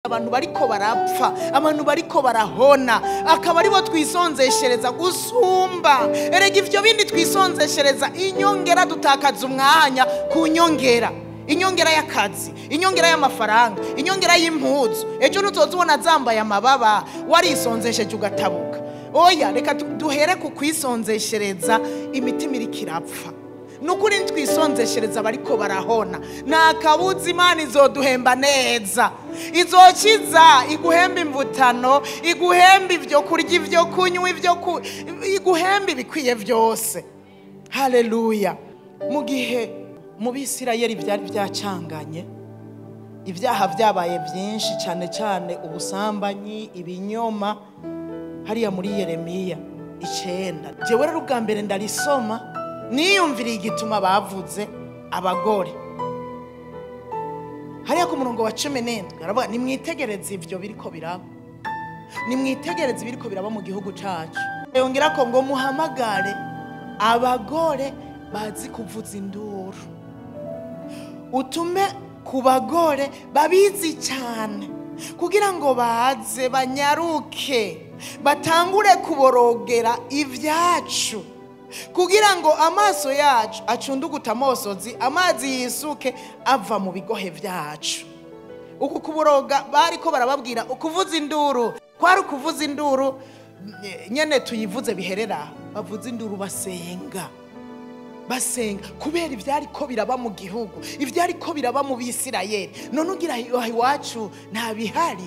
abantu bariko barapfa, abantu bariko barahona, akaba aribo twisonzeshereza gusumba. Erega ivyo bindi twisonzeshereza inyongera dutakaza umwanya ku nyongera. Inyongera y'akazi, inyongera y'amafaranga, inyongera y'impuzu. Ejo nutozubona zambaye amababa warisonzesheje ugatabuka. Oya, reka duhere ku kwisonzeshereza imitima iriko irapfa. Nukuri twisonzeshereza bariko barahona. Nakabuza Imana izoduhemba neza. Izokiza iguhemba imvutano, iguhemba ivyo kurya, ivyo kunywa, iguhemba ibikwiye vyose. Haleluya. Mu gihe mu Bisirayeli byari byacanganye, ibyaha byabaye byinshi cyane cyane ubusambanyi, ibinyoma, hariya muri Yeremiya 9. Jewe rero ubwa mbere ndarisoma niyumviriye igituma bavuze abagore. Hariya ku murongo wa 17 aravuga nimwitegereze ivyo biriko biraba. Nimwitegereze biriko biraba mu gihugu cacu. Yongera ko ngo muhamagare abagore bazi kuvuza induru. Utume ku bagore babizi cyane kugira ngo baze banyaruke batangure kuborogera ivyacu, kugira ngo amaso yacu acunduguta amosozi, amazi yisuke ava mu bigohe vyacu. Uku kuboroga bariko barababwira ukuvuza induru, kwari ukuvuza induru nyene tuyivuze biherera, bavuza induru basenga kubera ivyariko biraba mu gihugu, ivyariko biraba mu Bisirayeli. None ugira iwacu nta bihari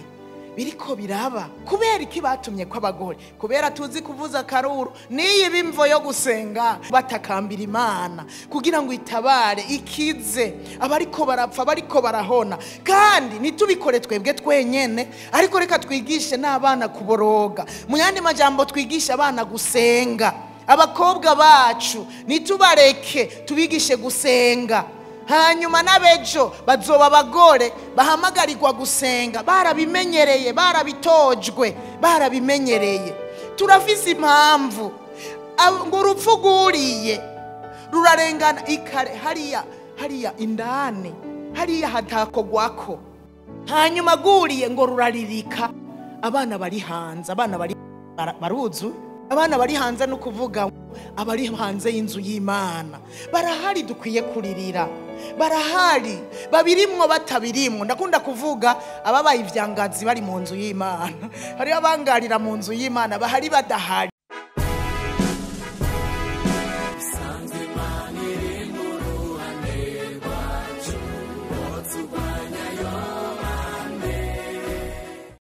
biriko biraba. Kubera iki batumye kw'abagore? Kubera tuzi kuvuza karuru niyi bimvo yo gusenga batakambira Imana kugira ngo itabare ikize abariko barapfa, bariko barahona. Kandi nitubikore twebwe twenyene, ariko reka twigishe n'abana kuboroga. Mu yandi majambo twigishe abana gusenga. Abakobwa bacu nitubareke tubigishe gusenga. Hanyuma n'abejo bazoba abagore bahamagarirwa gusenga, barabimenyereye, barabitojwe, barabimenyereye. Turafise impamvu ngo urupfu guriye rurarengana ikare hariya indani, hariya hatakogwako. Hanyuma guriye ngo ruraririka. Abana bari hanze, abana bari baruzu, abana bari hanze no kuvuga abari hanze y'inzu y'Imana barahari, dukwiye kuririra. Barahari babirimwo batabirimwo. Ndakunda kuvuga ababaye ivyangazi bari mu nzu y'Imana, hari abangarira mu nzu y'Imana bahari badahari.